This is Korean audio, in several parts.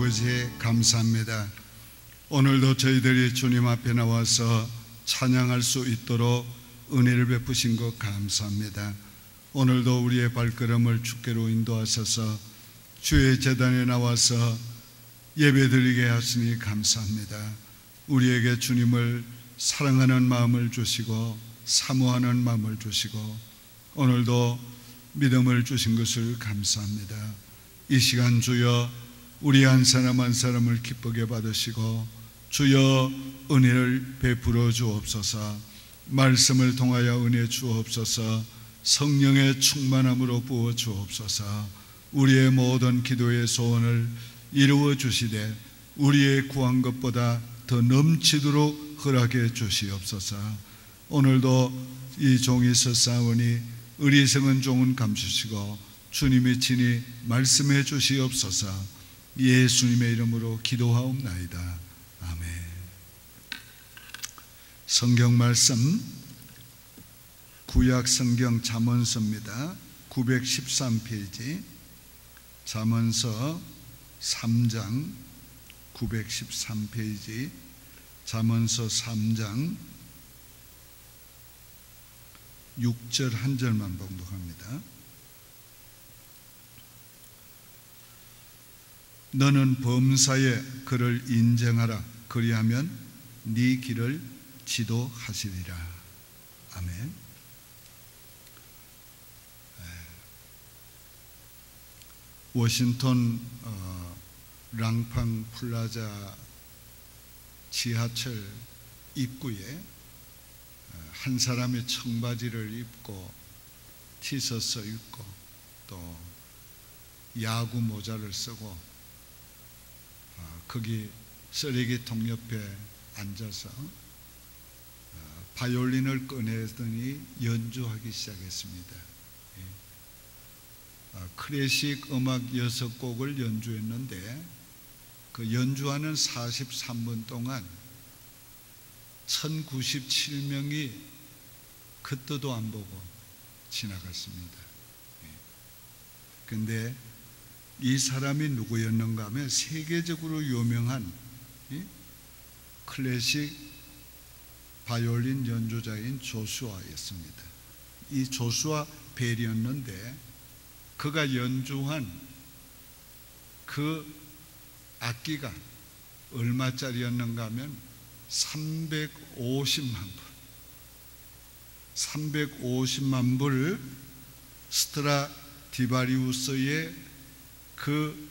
아버지 감사합니다. 오늘도 저희들이 주님 앞에 나와서 찬양할 수 있도록 은혜를 베푸신 것 감사합니다. 오늘도 우리의 발걸음을 주께로 인도하셔서 주의 제단에 나와서 예배드리게 하시니 감사합니다. 우리에게 주님을 사랑하는 마음을 주시고 사모하는 마음을 주시고 오늘도 믿음을 주신 것을 감사합니다. 이 시간 주여 우리 한 사람 한 사람을 기쁘게 받으시고 주여 은혜를 베풀어 주옵소서. 말씀을 통하여 은혜 주옵소서. 성령의 충만함으로 부어 주옵소서. 우리의 모든 기도의 소원을 이루어 주시되 우리의 구한 것보다 더 넘치도록 허락해 주시옵소서. 오늘도 이 종이 서사오니 의리성은 종은 감추시고 주님이 친히 말씀해 주시옵소서. 예수님의 이름으로 기도하옵나이다. 아멘. 성경 말씀 구약 성경 잠언서입니다. 913페이지 잠언서 3장 913페이지 잠언서 3장 6절 한 절만 봉독합니다. 너는 범사에 그를 인정하라. 그리하면 네 길을 지도하시리라. 아멘. 워싱턴 랑팡 플라자 지하철 입구에 한 사람이 청바지를 입고 티셔츠 입고 또 야구 모자를 쓰고 거기 쓰레기통 옆에 앉아서 바이올린을 꺼내더니 연주하기 시작했습니다. 클래식 음악 6곡을 연주했는데 그 연주하는 43분 동안 1097명이 긋도도 안 보고 지나갔습니다. 그런데 이 사람이 누구였는가 하면 세계적으로 유명한 클래식 바이올린 연주자인 조슈아였습니다. 이 조슈아 벨이었는데 그가 연주한 그 악기가 얼마짜리였는가 하면 350만 불. 350만 불 스트라디바리우스의 그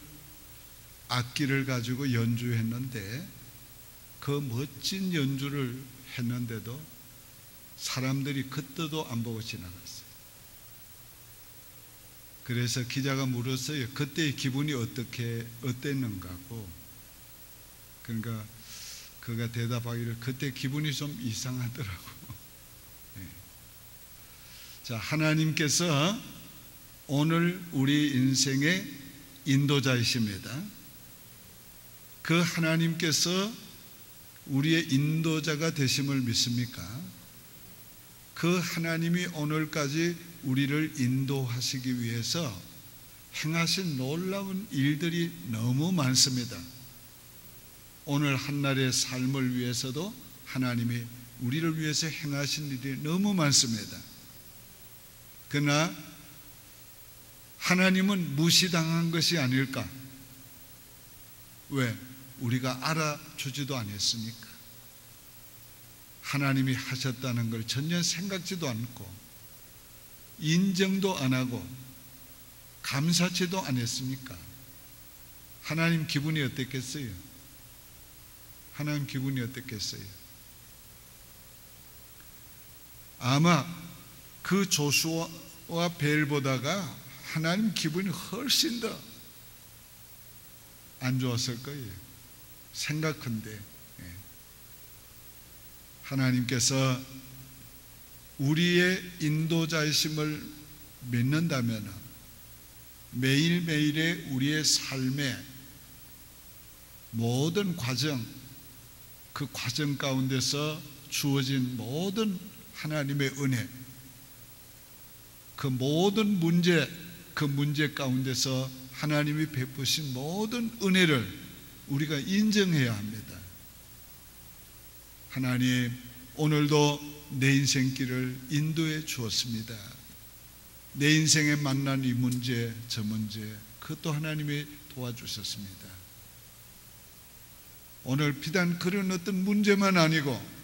악기를 가지고 연주했는데 그 멋진 연주를 했는데도 사람들이 긋도도 안 보고 지나갔어요. 그래서 기자가 물었어요. 그때의 기분이 어땠는가 하고. 그러니까 그가 대답하기를 그때 기분이 좀 이상하더라고. 네. 자, 하나님께서 오늘 우리 인생의 인도자이십니다. 그 하나님께서 우리의 인도자가 되심을 믿습니까? 그 하나님이 오늘까지 우리를 인도하시기 위해서 행하신 놀라운 일들이 너무 많습니다. 오늘 한날의 삶을 위해서도 하나님이 우리를 위해서 행하신 일이 너무 많습니다. 그러나 하나님은 무시당한 것이 아닐까? 왜? 우리가 알아주지도 않았으니까. 하나님이 하셨다는 걸 전혀 생각지도 않고 인정도 안 하고 감사치도 않았으니까 하나님 기분이 어땠겠어요? 하나님 기분이 어땠겠어요? 아마 그 조슈아와 벨보다가 하나님 기분이 훨씬 더 안 좋았을 거예요. 생각한데 하나님께서 우리의 인도자이심을 믿는다면 매일매일의 우리의 삶의 모든 과정, 그 과정 가운데서 주어진 모든 하나님의 은혜, 그 모든 문제, 그 문제 가운데서 하나님이 베푸신 모든 은혜를 우리가 인정해야 합니다. 하나님, 오늘도 내 인생길을 인도해 주었습니다. 내 인생에 만난 이 문제, 저 문제, 그것도 하나님이 도와주셨습니다. 오늘 비단 그런 어떤 문제만 아니고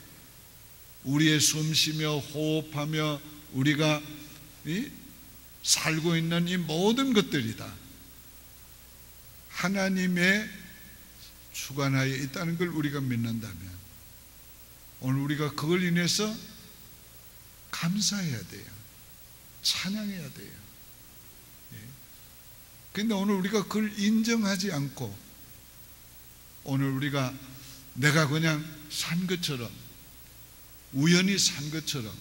우리의 숨쉬며 호흡하며 우리가 살고 있는 이 모든 것들이 다 하나님의 주관하에 있다는 걸 우리가 믿는다면 오늘 우리가 그걸 인해서 감사해야 돼요. 찬양해야 돼요. 그런데 오늘 우리가 그걸 인정하지 않고 오늘 우리가 내가 그냥 산 것처럼 우연히 산 것처럼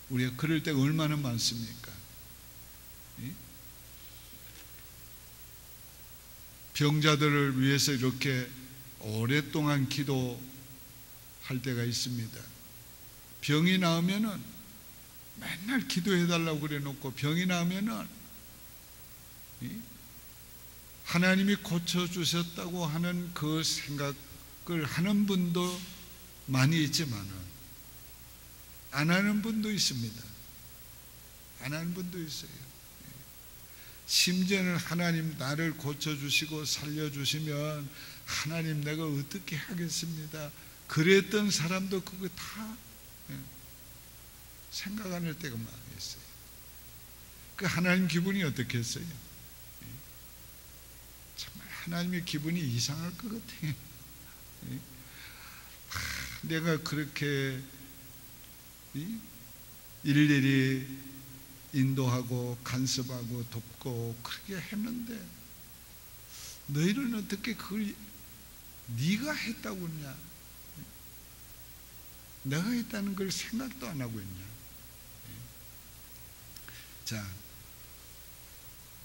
우리가 그럴 때가 얼마나 많습니까? 병자들을 위해서 이렇게 오랫동안 기도할 때가 있습니다. 병이 나으면은 맨날 기도해달라고 그래 놓고 병이 나으면은 하나님이 고쳐주셨다고 하는 그 생각을 하는 분도 많이 있지만은 안 하는 분도 있습니다. 안 하는 분도 있어요. 심지어는 하나님 나를 고쳐주시고 살려주시면 하나님 내가 어떻게 하겠습니다. 그랬던 사람도 그거 다 생각 안 할 때가 많이 있어요. 그 하나님 기분이 어떻겠어요? 정말 하나님의 기분이 이상할 것 같아요. 내가 그렇게 일일이 인도하고 간섭하고 돕고 그렇게 했는데 너희는 어떻게 그걸 네가 했다고 했냐? 내가 했다는 걸 생각도 안 하고 있냐? 자,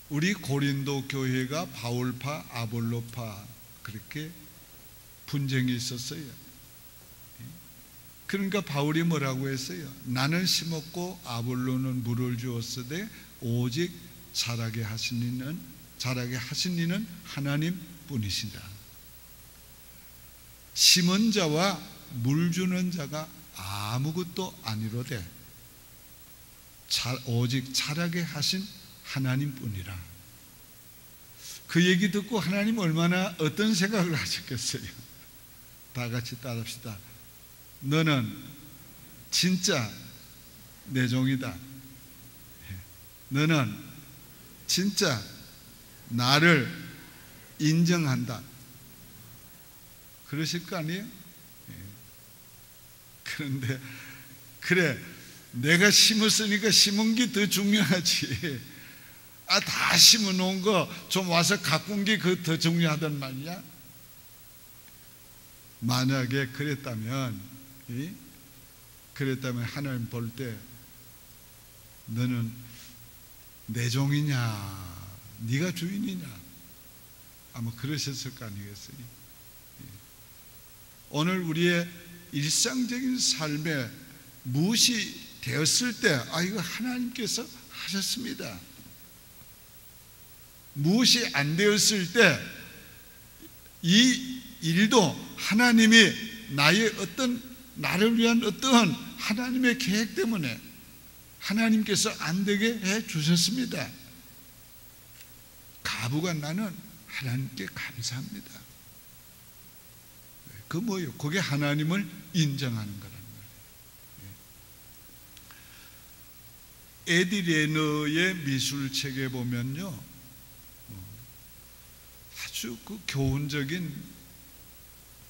우리 고린도 교회가 바울파, 아볼로파 그렇게 분쟁이 있었어요. 그러니까 바울이 뭐라고 했어요? 나는 심었고 아볼로는 물을 주었으되 오직 자라게 하신 이는 하나님 뿐이시라. 심은 자와 물 주는 자가 아무것도 아니로되 오직 자라게 하신 하나님 뿐이라. 그 얘기 듣고 하나님 얼마나 어떤 생각을 하셨겠어요? 다 같이 따라합시다. 너는 진짜 내 종이다. 너는 진짜 나를 인정한다. 그러실 거 아니에요? 그런데 그래 내가 심었으니까 심은 게 더 중요하지. 다 심어 놓은 거 좀 와서 가꾼 게 그 더 중요하단 말이야. 만약에 그랬다면 하나님 볼 때 너는 내 종이냐 네가 주인이냐 아마 그러셨을 거 아니겠어요? 오늘 우리의 일상적인 삶에 무엇이 되었을 때 이거 하나님께서 하셨습니다. 무엇이 안 되었을 때 이 일도 하나님이 나를 위한 어떠한 하나님의 계획 때문에 하나님께서 안 되게 해 주셨습니다. 가부가 나는 하나님께 감사합니다. 그 뭐예요? 그게 하나님을 인정하는 거라는 거예요. 에디 레너의 미술책에 보면요, 아주 그 교훈적인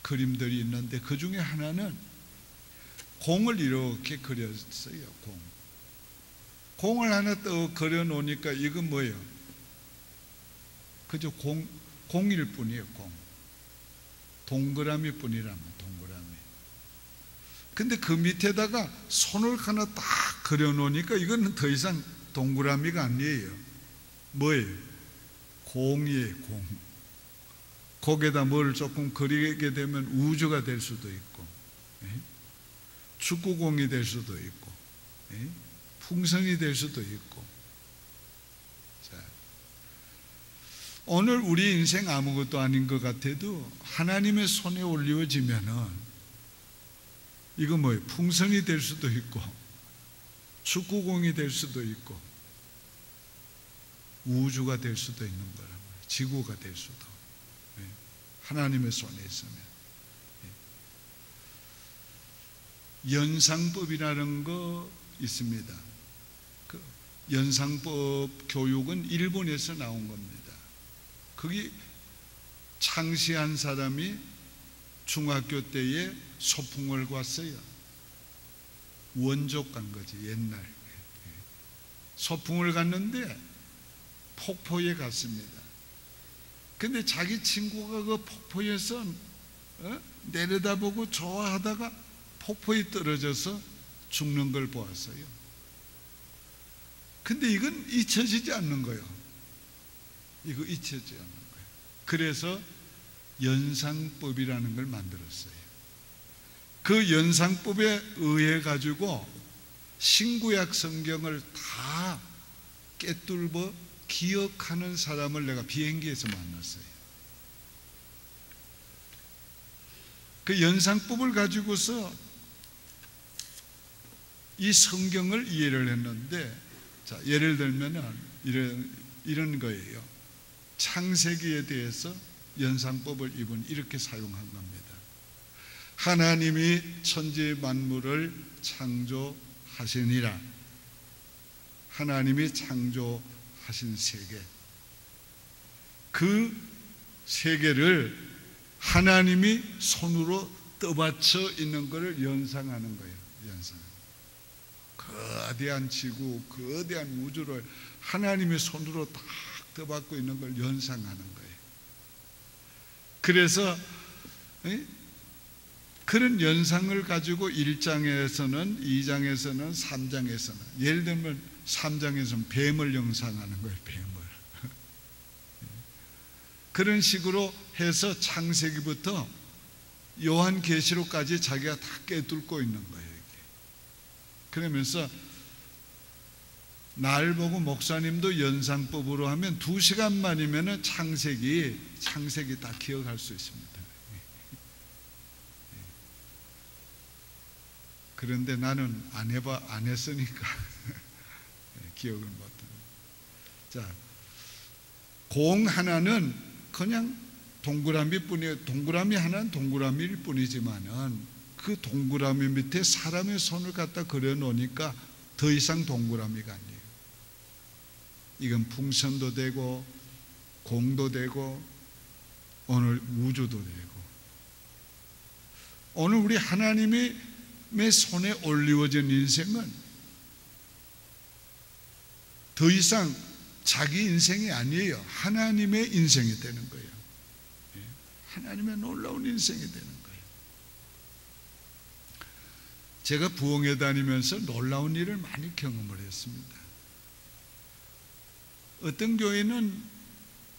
그림들이 있는데 그 중에 하나는 공을 이렇게 그렸어요. 공을 하나 또 그려놓으니까 이건 뭐예요? 그저 공일 뿐이에요. 동그라미 뿐이라면 동그라미. 근데 그 밑에다가 손을 하나 딱 그려놓으니까 이거는 더 이상 동그라미가 아니에요. 뭐예요? 공이에요. 공. 거기에다 뭘 조금 그리게 되면 우주가 될 수도 있고 축구공이 될 수도 있고 풍선이 될 수도 있고. 자, 오늘 우리 인생 아무것도 아닌 것 같아도 하나님의 손에 올려지면은 이거 뭐예요? 풍선이 될 수도 있고 축구공이 될 수도 있고 우주가 될 수도 있는 거란 말이에요. 지구가 될 수도. 하나님의 손에 있으면. 연상법이라는 거 있습니다. 그 연상법 교육은 일본에서 나온 겁니다. 거기 창시한 사람이 중학교 때에 소풍을 갔어요. 원족 간 거지, 옛날. 소풍을 갔는데 폭포에 갔습니다. 근데 자기 친구가 그 폭포에서 내려다보고 좋아하다가 폭포에 떨어져서 죽는 걸 보았어요. 근데 이건 잊혀지지 않는 거예요. 이거 잊혀지지 않는 거예요. 그래서 연상법이라는 걸 만들었어요. 그 연상법에 의해 가지고 신구약 성경을 다 깨뚫어 기억하는 사람을 내가 비행기에서 만났어요. 그 연상법을 가지고서 이 성경을 이해를 했는데, 자, 예를 들면은 이런 거예요. 창세기에 대해서 연상법을 이분 이렇게 사용한 겁니다. 하나님이 천지 만물을 창조하시니라. 하나님이 창조하신 세계, 그 세계를 하나님이 손으로 떠받쳐 있는 것을 연상하는 거예요. 연상. 거대한 지구, 거대한 우주를 하나님의 손으로 딱 떠받고 있는 걸 연상하는 거예요. 그래서 그런 연상을 가지고 1장에서는, 2장에서는, 3장에서는, 예를 들면 3장에서는 뱀을 연상하는 거예요. 뱀을. 그런 식으로 해서 창세기부터 요한계시록까지 자기가 다 깨뚫고 있는 거예요. 이게. 그러면서 날 보고 목사님도 연상법으로 하면 2시간만이면 창세기 다 기억할 수 있습니다. 그런데 나는 안 했으니까 기억을 못합니다. 자, 공 하나는 그냥 동그라미 하나는 동그라미일 뿐이지만은 그 동그라미 밑에 사람의 손을 갖다 그려 놓으니까 더 이상 동그라미가 아니에요. 이건 풍선도 되고 공도 되고 오늘 우주도 되고, 오늘 우리 하나님의 손에 올리워진 인생은 더 이상 자기 인생이 아니에요. 하나님의 인생이 되는 거예요. 하나님의 놀라운 인생이 되는 거예요. 제가 부흥회 다니면서 놀라운 일을 많이 경험을 했습니다. 어떤 교회는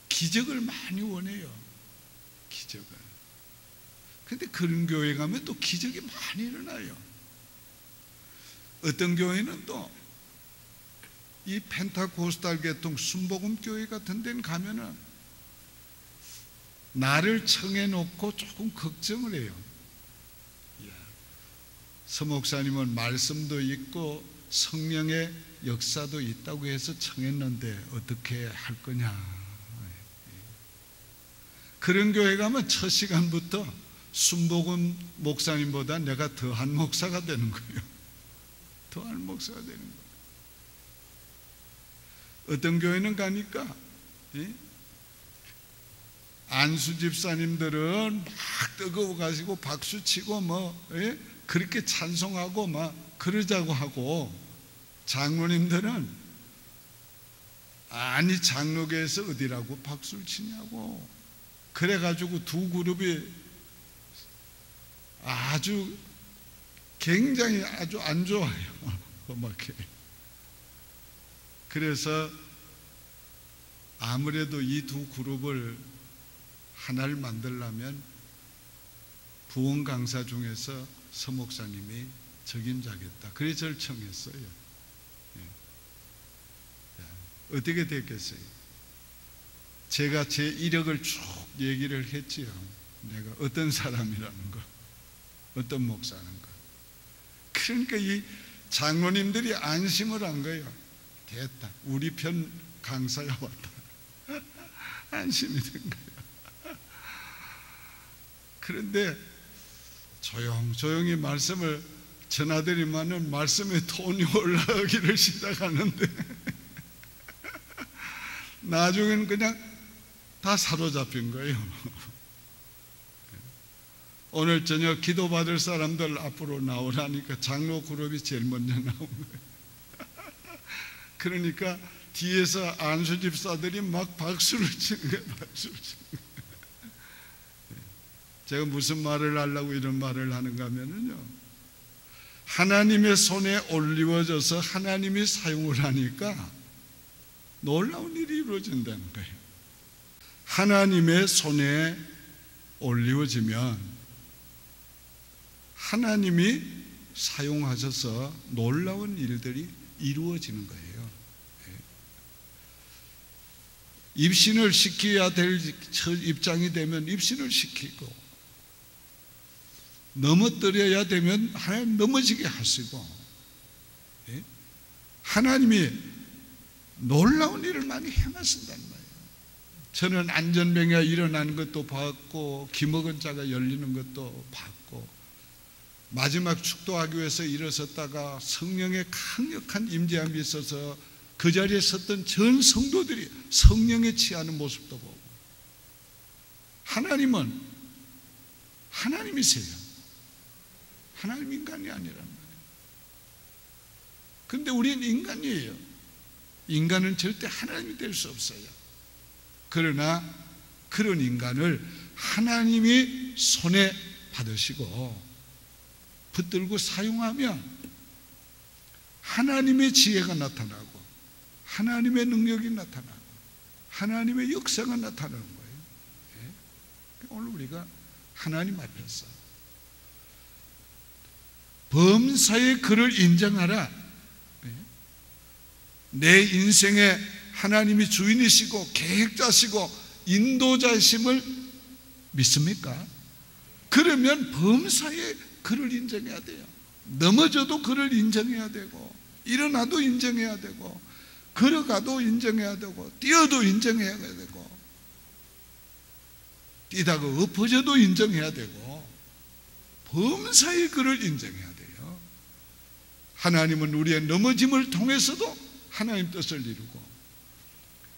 기적을 많이 원해요. 기적을. 근데 그런 교회 가면 또 기적이 많이 일어나요. 어떤 교회는 또 이 펜타코스탈 계통 순복음 교회 같은 데는 가면은 나를 청해놓고 조금 걱정을 해요. 서 목사님은 말씀도 있고 성령의 역사도 있다고 해서 청했는데 어떻게 할 거냐. 그런 교회 가면 첫 시간부터 순복음 목사님보다 내가 더한 목사가 되는 거예요. 더한 목사가 되는 거예요. 어떤 교회는 가니까 안수 집사님들은 막 뜨거워 가지고 박수 치고 그렇게 찬송하고 막 그러자고 하고, 장로님들은 아니 장로교에서 어디라고 박수를 치냐고. 그래가지고 두 그룹이 아주 굉장히 아주 안 좋아요. 험하게. 그래서 아무래도 이 두 그룹을 하나를 만들려면 부흥 강사 중에서 서 목사님이 적임자겠다. 그래서 저를 청했어요. 어떻게 됐겠어요? 제가 제 이력을 쭉 얘기를 했지요. 내가 어떤 사람이라는 거, 어떤 목사라는 거. 그러니까 이 장로님들이 안심을 한 거예요. 됐다, 우리 편 강사가 왔다. 안심이 된 거예요. 그런데 조용히 말씀을 전하드리면은 말씀의 톤이 올라가기를 시작하는데 나중에는 그냥 다 사로잡힌 거예요. 오늘 저녁 기도받을 사람들 앞으로 나오라니까 장로 그룹이 제일 먼저 나온 거예요. 그러니까 뒤에서 안수 집사들이 막 박수를 치는 거예요. 박수를 치는 거예요. 제가 무슨 말을 하려고 이런 말을 하는가 하면요, 하나님의 손에 올리워져서 하나님이 사용을 하니까 놀라운 일이 이루어진다는 거예요. 하나님의 손에 올리워지면 하나님이 사용하셔서 놀라운 일들이 이루어지는 거예요. 입신을 시켜야 될 입장이 되면 입신을 시키고, 넘어뜨려야 되면 하나님 넘어지게 하시고, 하나님이 놀라운 일을 많이 행하신단 말이에요. 저는 안전병이 일어나는 것도 봤고, 기먹은 자가 열리는 것도 봤고, 마지막 축도하기 위해서 일어섰다가 성령의 강력한 임재함이 있어서 그 자리에 섰던 전 성도들이 성령에 취하는 모습도 보고, 하나님은 하나님이세요. 하나님 인간이 아니란 말이에요. 그런데 우리는 인간이에요. 인간은 절대 하나님이 될 수 없어요. 그러나 그런 인간을 하나님이 손에 받으시고 붙들고 사용하면 하나님의 지혜가 나타나고 하나님의 능력이 나타나고 하나님의 역사가 나타나는 거예요. 오늘 우리가 하나님 앞에서 범사의 그를 인정하라. 내 인생에 하나님이 주인이시고 계획자시고 인도자심을 믿습니까? 그러면 범사에 그를 인정해야 돼요. 넘어져도 그를 인정해야 되고, 일어나도 인정해야 되고, 걸어가도 인정해야 되고, 뛰어도 인정해야 되고, 뛰다가 엎어져도 인정해야 되고, 범사에 그를 인정해야 돼요. 하나님은 우리의 넘어짐을 통해서도 하나님 뜻을 이루고,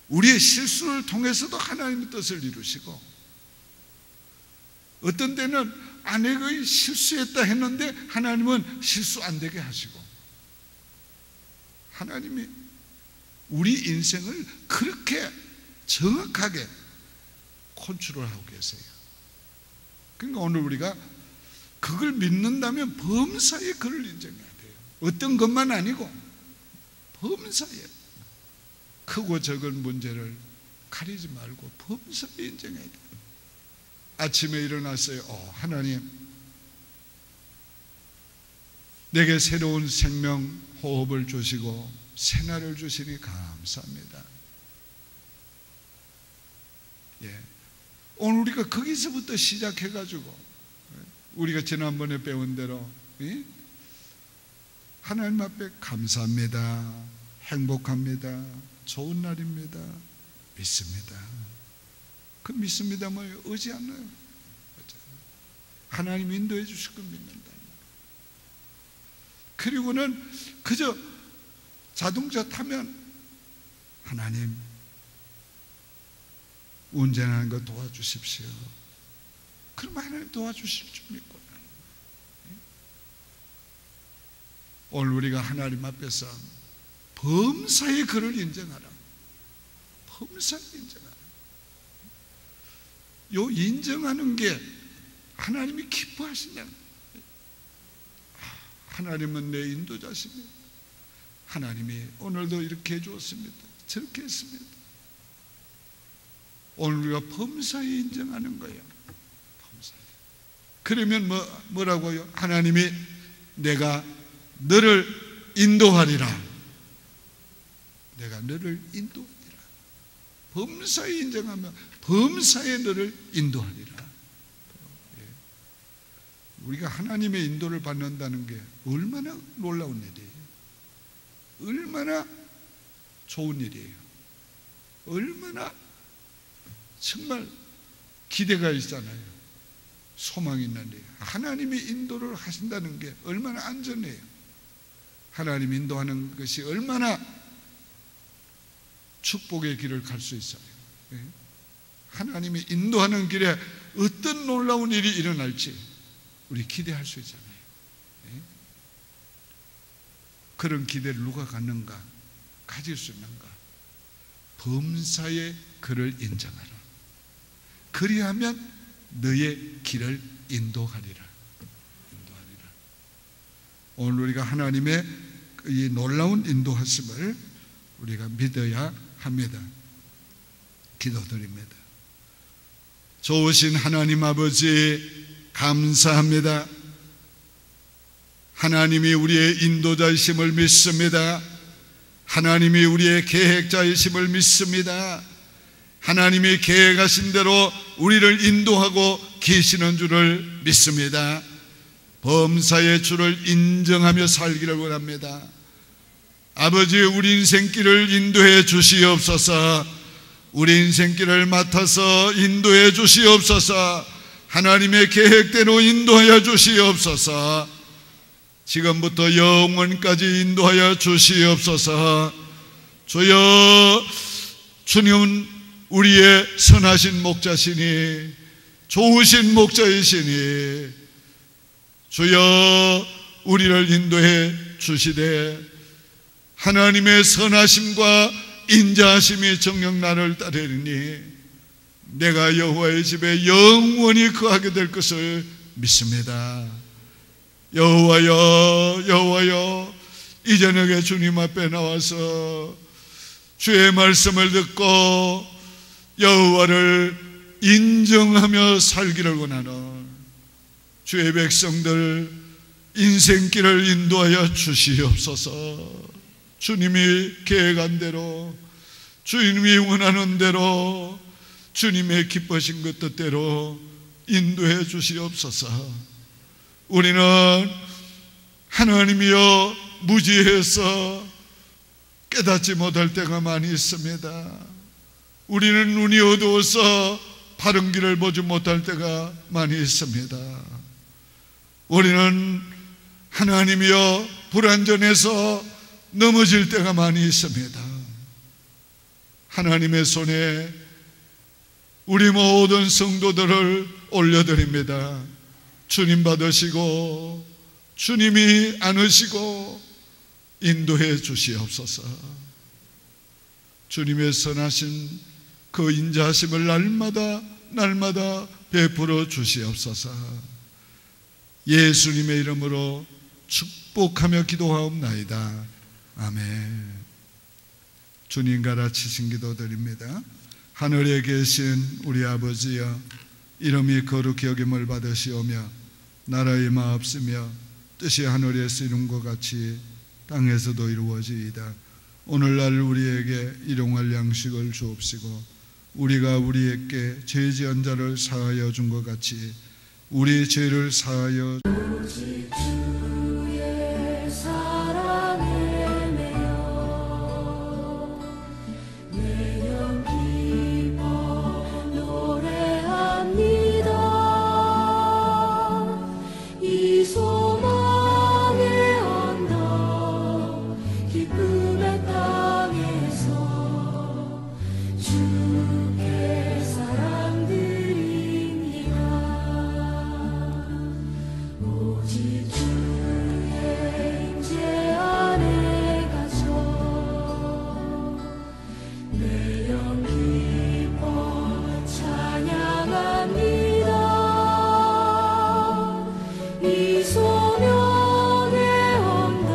우리의 실수를 통해서도 하나님의 뜻을 이루시고, 어떤 때는 아내가 실수했다 했는데 하나님은 실수 안 되게 하시고, 하나님이 우리 인생을 그렇게 정확하게 컨트롤하고 계세요. 그러니까 오늘 우리가 그걸 믿는다면 범사에 그를 인정해야 돼요. 어떤 것만 아니고 범사에, 크고 적은 문제를 가리지 말고 범사에 인정해야 돼요. 아침에 일어났어요. 하나님, 내게 새로운 생명 호흡을 주시고 새날을 주시니 감사합니다. 오늘 우리가 거기서부터 시작해가지고 우리가 지난번에 배운 대로 하나님 앞에 감사합니다, 행복합니다, 좋은 날입니다, 믿습니다. 그 믿습니다 뭐예요? 의지 않나요? 하나님 인도해 주실 걸 믿는다. 그리고는 그저 자동차 타면 하나님 운전하는 거 도와주십시오. 그럼 하나님 도와주실 줄 믿고, 오늘 우리가 하나님 앞에서 범사에 그를 인정하라. 범사에 인정하라. 요 인정하는 게 하나님이 기뻐하신다는 거예요. 하나님은 내 인도자십니다. 하나님이 오늘도 이렇게 해주었습니다. 저렇게 했습니다. 오늘 우리가 범사에 인정하는 거예요. 범사에. 그러면 뭐라고요? 하나님이 내가 너를 인도하리라. 내가 너를 인도하리라. 범사에 인정하며 범사에 너를 인도하리라. 우리가 하나님의 인도를 받는다는 게 얼마나 놀라운 일이에요. 얼마나 좋은 일이에요. 얼마나 정말 기대가 있잖아요. 소망이 있는 일이에요. 하나님이 인도를 하신다는 게 얼마나 안전해요. 하나님 인도하는 것이 얼마나 축복의 길을 갈 수 있어요. 하나님이 인도하는 길에 어떤 놀라운 일이 일어날지 우리 기대할 수 있잖아요. 그런 기대를 누가 갖는가? 가질 수 있는가? 범사의 그를 인정하라. 그리하면 너의 길을 인도하리라. 오늘 우리가 하나님의 이 놀라운 인도하심을 우리가 믿어야 합니다. 기도드립니다. 좋으신 하나님 아버지 감사합니다. 하나님이 우리의 인도자이심을 믿습니다. 하나님이 우리의 계획자이심을 믿습니다. 하나님이 계획하신 대로 우리를 인도하고 계시는 줄을 믿습니다. 범사의 주를 인정하며 살기를 원합니다. 아버지, 우리 인생길을 인도해 주시옵소서. 우리 인생길을 맡아서 인도해 주시옵소서. 하나님의 계획대로 인도하여 주시옵소서. 지금부터 영원까지 인도하여 주시옵소서. 주여, 주님은 우리의 선하신 목자시니 좋으신 목자이시니 주여 우리를 인도해 주시되 하나님의 선하심과 인자하심이 정녕 나를 따르니 내가 여호와의 집에 영원히 거하게 될 것을 믿습니다. 여호와여, 여호와여, 이 저녁에 주님 앞에 나와서 주의 말씀을 듣고 여호와를 인정하며 살기를 원하는 주의 백성들 인생길을 인도하여 주시옵소서. 주님이 계획한 대로, 주님이 원하는 대로, 주님의 기쁘신 것 뜻대로 인도해 주시옵소서. 우리는 하나님이여 무지해서 깨닫지 못할 때가 많이 있습니다. 우리는 눈이 어두워서 바른 길을 보지 못할 때가 많이 있습니다. 우리는 하나님이여 불완전해서 넘어질 때가 많이 있습니다. 하나님의 손에 우리 모든 성도들을 올려드립니다. 주님 받으시고 주님이 안으시고 인도해 주시옵소서. 주님의 선하신 그 인자하심을 날마다 베풀어 주시옵소서. 예수님의 이름으로 축복하며 기도하옵나이다. 아멘. 주님 가르치신 기도 드립니다. 하늘에 계신 우리 아버지여, 이름이 거룩히 여김을 받으시오며 나라의 마옵시며 뜻이 하늘에서 이룬 것 같이 땅에서도 이루어지이다. 오늘날 우리에게 일용할 양식을 주옵시고 우리가 우리에게 죄 지은 자를 사하여 준 것 같이 우리 죄를 사하여 오직 주의 사랑에 매여 내 영 기뻐 노래합니다. 이 소망의 언덕 기쁨의 땅에서 주께 사랑드립니다. 오직 주의 임재 안에 갇혀 내 영 기뻐 찬양합니다. 이 소명의 언덕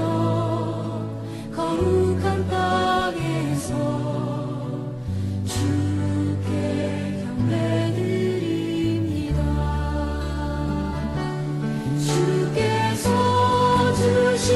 거룩한 땅에서 주께 경배드립니다. 주께서 주신